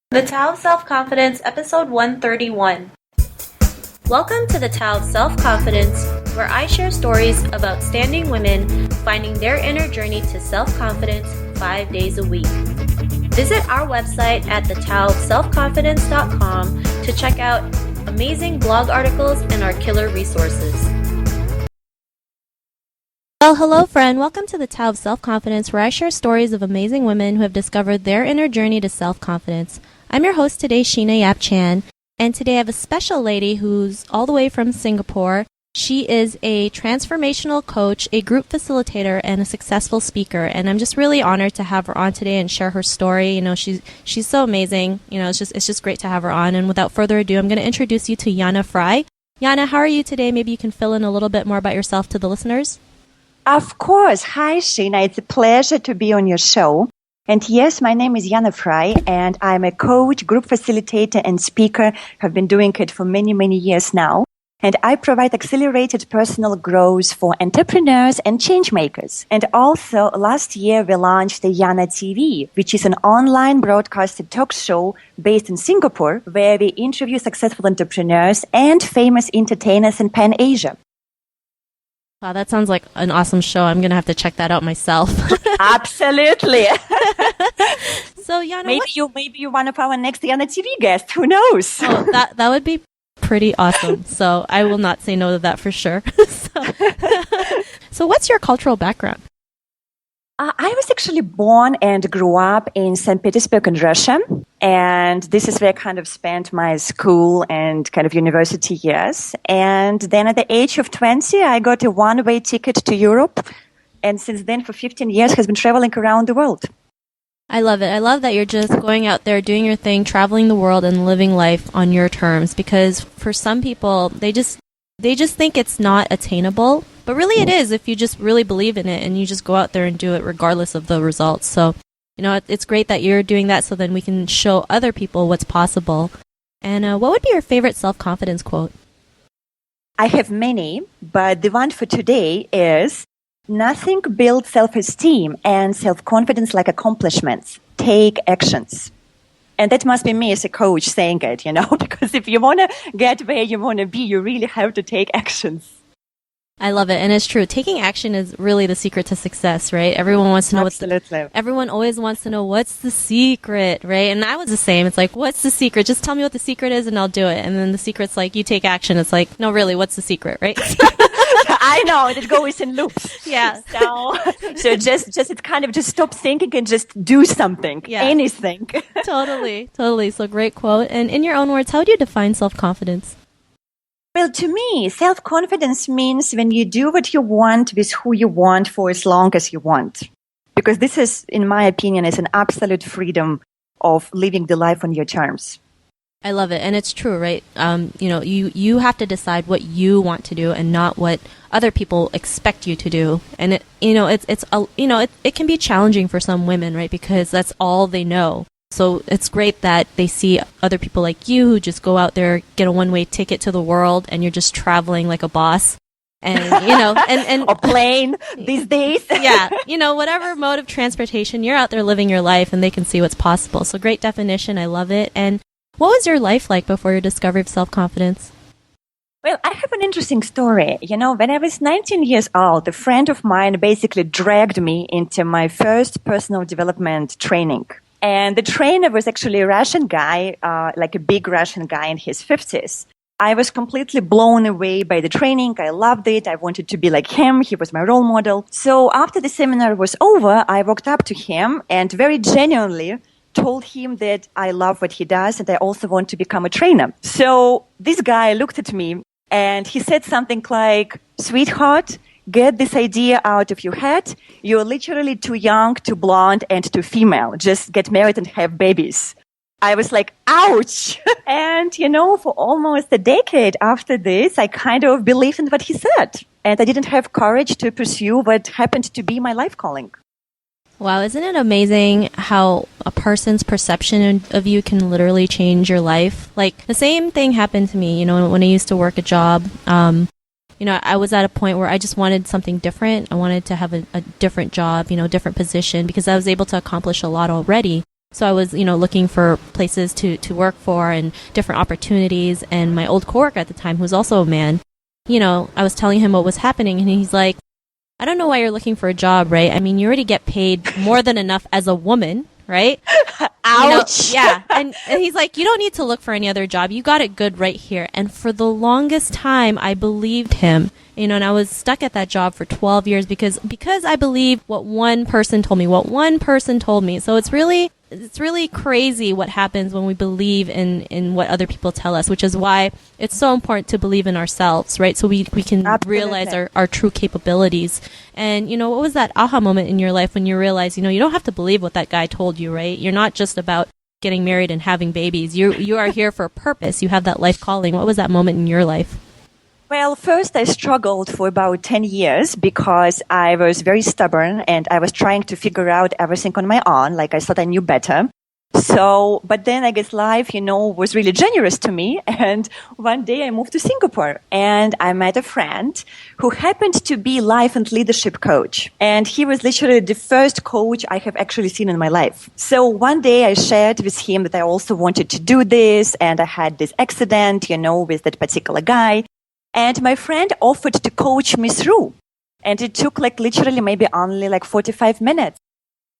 The Tao of Self-Confidence, Episode 131. Welcome to the Tao of Self-Confidence, where I share stories of outstanding women finding their inner journey to self-confidence 5 days a week. Visit our website at thetaoofselfconfidence.com to check out amazing blog articles and our killer resources. Well, hello friend. Welcome to the Tao of Self-Confidence, where I share stories of amazing women who have discovered their inner journey to self-confidence. I'm your host today, Sheena Yap Chan, and today I have a special lady who's all the way from Singapore. She is a transformational coach, a group facilitator, and a successful speaker, and I'm just really honored to have her on today and share her story. You know, she's so amazing. You know, it's just great to have her on. And without further ado, I'm going to introduce you to Yana Fry. Yana, how are you today? Maybe you can fill in a little bit more about yourself to the listeners. Of course. Hi, Sheena. It's a pleasure to be on your show. And yes, my name is Yana Fry, and I'm a coach, group facilitator, and speaker. Have been doing it for many, many years now. And I provide accelerated personal growth for entrepreneurs and change makers. And also, last year, we launched the YanaTV, which is an online broadcasted talk show based in Singapore, where we interview successful entrepreneurs and famous entertainers in Pan-Asia. Wow, that sounds like an awesome show. I'm going to have to check that out myself. Absolutely. So, Yana, maybe you're one of our next YanaTV guests. Who knows? Oh, that would be pretty awesome. So I will not say no to that for sure. So what's your cultural background? I was actually born and grew up in St. Petersburg in Russia. And this is where I kind of spent my school and kind of university years. And then at the age of 20, I got a one-way ticket to Europe. And since then, for 15 years, has been traveling around the world. I love it. I love that you're just going out there, doing your thing, traveling the world and living life on your terms. Because for some people, they just think it's not attainable. But really it is if you just really believe in it and you just go out there and do it regardless of the results. So, you know, it's great that you're doing that so then we can show other people what's possible. And what would be your favorite self-confidence quote? I have many, but the one for today is, nothing builds self-esteem and self-confidence like accomplishments. Take actions. And that must be me as a coach saying it, you know, because if you want to get where you want to be, you really have to take actions. I love it. And it's true. Taking action is really the secret to success, right? Everyone wants to know everyone always wants to know what's the secret, right? And I was the same. It's like, what's the secret? Just tell me what the secret is and I'll do it. And then the secret's like, you take action. It's like, no, really, what's the secret, right? I know, it goes in loops. Yeah. So just it's kind of just stop thinking and just do something. Yeah. Anything. Totally. So great quote. And in your own words, how do you define self-confidence? Well, to me, self-confidence means when you do what you want with who you want for as long as you want. Because this is, in my opinion, is an absolute freedom of living the life on your terms. I love it. And it's true, right? You know, you have to decide what you want to do and not what other people expect you to do. And it can be challenging for some women, right? Because that's all they know. So it's great that they see other people like you who just go out there, get a one-way ticket to the world, and you're just traveling like a boss. And, you know, and a plane these days. Yeah. You know, whatever mode of transportation, you're out there living your life and they can see what's possible. So great definition. I love it. And what was your life like before your discovery of self-confidence? Well, I have an interesting story. You know, when I was 19 years old, a friend of mine basically dragged me into my first personal development training. And the trainer was actually a Russian guy, like a big Russian guy in his 50s. I was completely blown away by the training. I loved it. I wanted to be like him. He was my role model. So after the seminar was over, I walked up to him and very genuinely told him that I love what he does and I also want to become a trainer. So this guy looked at me and he said something like, "Sweetheart, get this idea out of your head. You're literally too young, too blonde, and too female. Just get married and have babies." I was like, ouch. And, you know, for almost a decade after this, I kind of believed in what he said. And I didn't have courage to pursue what happened to be my life calling. Wow, isn't it amazing how a person's perception of you can literally change your life? Like, the same thing happened to me, you know, when I used to work a job. You know, I was at a point where I just wanted something different. I wanted to have a different job, you know, different position, because I was able to accomplish a lot already. So I was, looking for places to work for and different opportunities. And my old coworker at the time, who was also a man, I was telling him what was happening, and he's like, I don't know why you're looking for a job, right? I mean, you already get paid more than enough as a woman, right? Ouch. Yeah. And he's like, you don't need to look for any other job. You got it good right here. And for the longest time, I believed him, and I was stuck at that job for 12 years because I believed what one person told me. So it's really crazy what happens when we believe in what other people tell us, which is why it's so important to believe in ourselves, right? So we can Absolutely. realize our true capabilities. And, what was that aha moment in your life when you realized, you don't have to believe what that guy told you, right? You're not just about getting married and having babies. You are here for a purpose. You have that life calling. What was that moment in your life? Well, first I struggled for about 10 years because I was very stubborn and I was trying to figure out everything on my own. Like I thought I knew better. So, but then I guess life, was really generous to me. And one day I moved to Singapore and I met a friend who happened to be life and leadership coach. And he was literally the first coach I have actually seen in my life. So one day I shared with him that I also wanted to do this. And I had this accident, with that particular guy. And my friend offered to coach me through. And it took literally maybe only 45 minutes.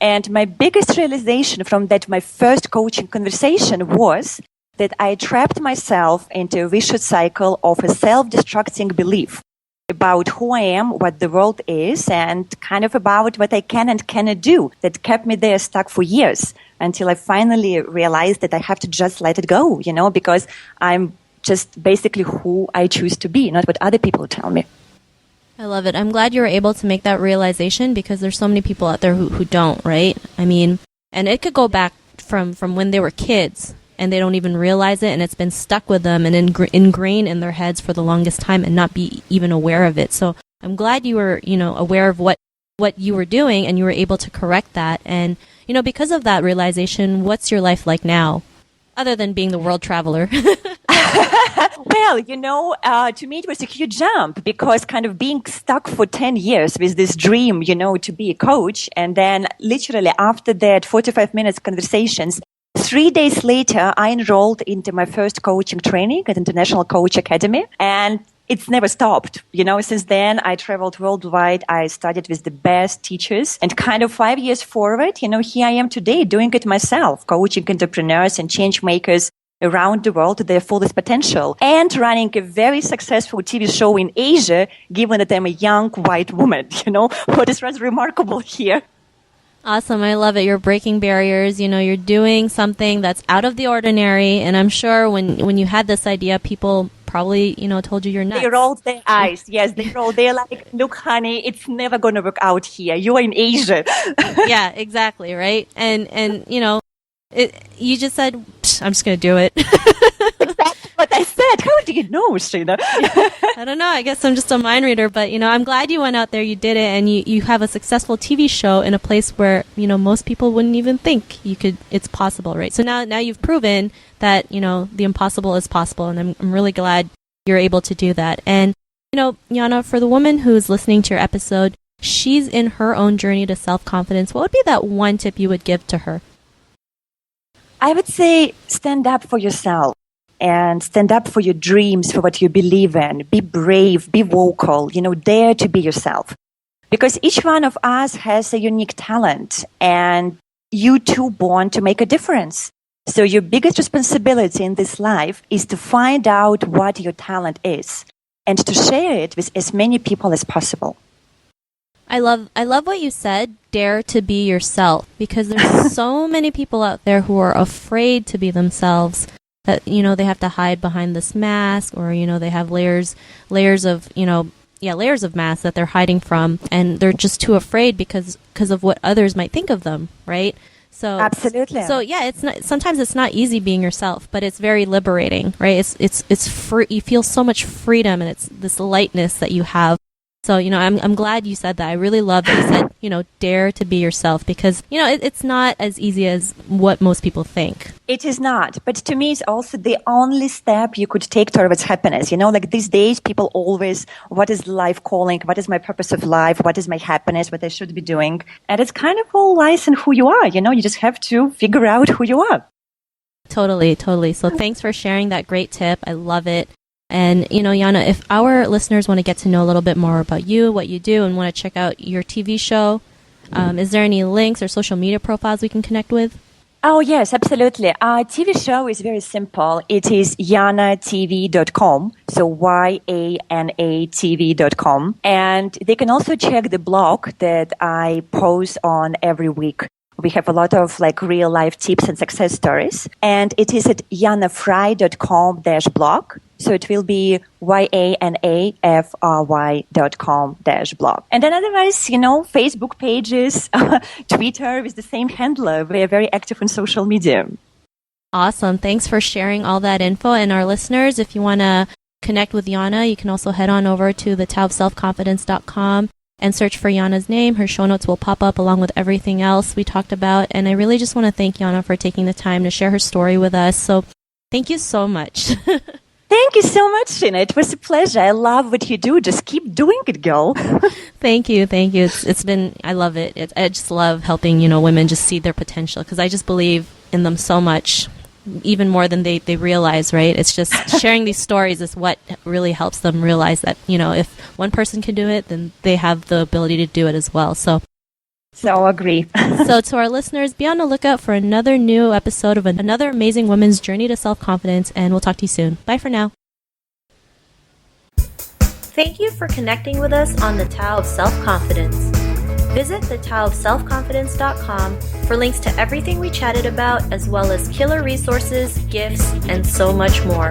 And my biggest realization from my first coaching conversation was that I trapped myself into a vicious cycle of a self-destructing belief about who I am, what the world is, and kind of about what I can and cannot do that kept me there stuck for years until I finally realized that I have to just let it go, because I'm just basically who I choose to be, not what other people tell me. I love it. I'm glad you were able to make that realization because there's so many people out there who don't, right? I mean, and it could go back from when they were kids and they don't even realize it, and it's been stuck with them and ingrained in their heads for the longest time and not be even aware of it. So I'm glad you were, aware of what you were doing and you were able to correct that. And, because of that realization, what's your life like now? Other than being the world traveler. Well, to me it was a huge jump because kind of being stuck for 10 years with this dream, to be a coach. And then literally after that 45 minutes conversations, 3 days later, I enrolled into my first coaching training at International Coach Academy. And it's never stopped. Since then, I traveled worldwide. I studied with the best teachers. And kind of 5 years forward, here I am today doing it myself, coaching entrepreneurs and change makers around the world to their fullest potential and running a very successful TV show in Asia, given that I'm a young white woman. What is rather remarkable here. Awesome. I love it. You're breaking barriers. You're doing something that's out of the ordinary. And I'm sure when you had this idea, people probably, told you you're nuts. They rolled their eyes. Yes, they rolled. They're like, look, honey, it's never going to work out here. You're in Asia. Yeah, exactly. Right. And you just said, I'm just going to do it. Exactly what I said. How do you know, Sheena? I don't know. I guess I'm just a mind reader, but I'm glad you went out there, you did it, and you have a successful TV show in a place where, most people wouldn't even think it's possible, right? So now you've proven that, the impossible is possible, and I'm really glad you're able to do that. And, Yana, for the woman who's listening to your episode, she's in her own journey to self-confidence. What would be that one tip you would give to her? I would say stand up for yourself and stand up for your dreams, for what you believe in. Be brave, be vocal, dare to be yourself. Because each one of us has a unique talent and you too born to make a difference. So your biggest responsibility in this life is to find out what your talent is and to share it with as many people as possible. I love what you said, dare to be yourself, because there's so many people out there who are afraid to be themselves, that, they have to hide behind this mask, or, they have layers of, layers of masks that they're hiding from, and they're just too afraid because of what others might think of them, right? So absolutely. So yeah, sometimes it's not easy being yourself, but it's very liberating, right? It's free. You feel so much freedom, and it's this lightness that you have. So, I'm glad you said that. I really love that you said, dare to be yourself, because, it's not as easy as what most people think. It is not. But to me, it's also the only step you could take towards happiness. Like these days, people always, what is life calling? What is my purpose of life? What is my happiness? What I should be doing? And it's kind of all lies in who you are. You just have to figure out who you are. Totally, totally. So thanks for sharing that great tip. I love it. And, Yana, if our listeners want to get to know a little bit more about you, what you do, and want to check out your TV show, is there any links or social media profiles we can connect with? Oh, yes, absolutely. Our TV show is very simple. It is YanaTV.com, so YanaTV.com. And they can also check the blog that I post on every week. We have a lot of real life tips and success stories. And it is at yanafry.com-blog. So it will be yanafry.com-blog. And then otherwise, Facebook pages, Twitter is the same handler. We are very active on social media. Awesome. Thanks for sharing all that info. And our listeners, if you want to connect with Yana, you can also head on over to thetowofselfconfidence.com and search for Yana's name. Her show notes will pop up along with everything else we talked about. And I really just want to thank Yana for taking the time to share her story with us. So thank you so much. Thank you so much, Sheena. It was a pleasure. I love what you do. Just keep doing it, girl. Thank you. Thank you. It's been, I love it. I just love helping, women just see their potential, because I just believe in them so much, even more than they realize, right? It's just sharing these stories is what really helps them realize that, if one person can do it, then they have the ability to do it as well. So agree. So to our listeners, be on the lookout for another new episode of another amazing woman's journey to self-confidence, and we'll talk to you soon. Bye for now. Thank you for connecting with us on the Tao of Self-Confidence. Visit thetowofselfconfidence.com for links to everything we chatted about, as well as killer resources, gifts, and so much more.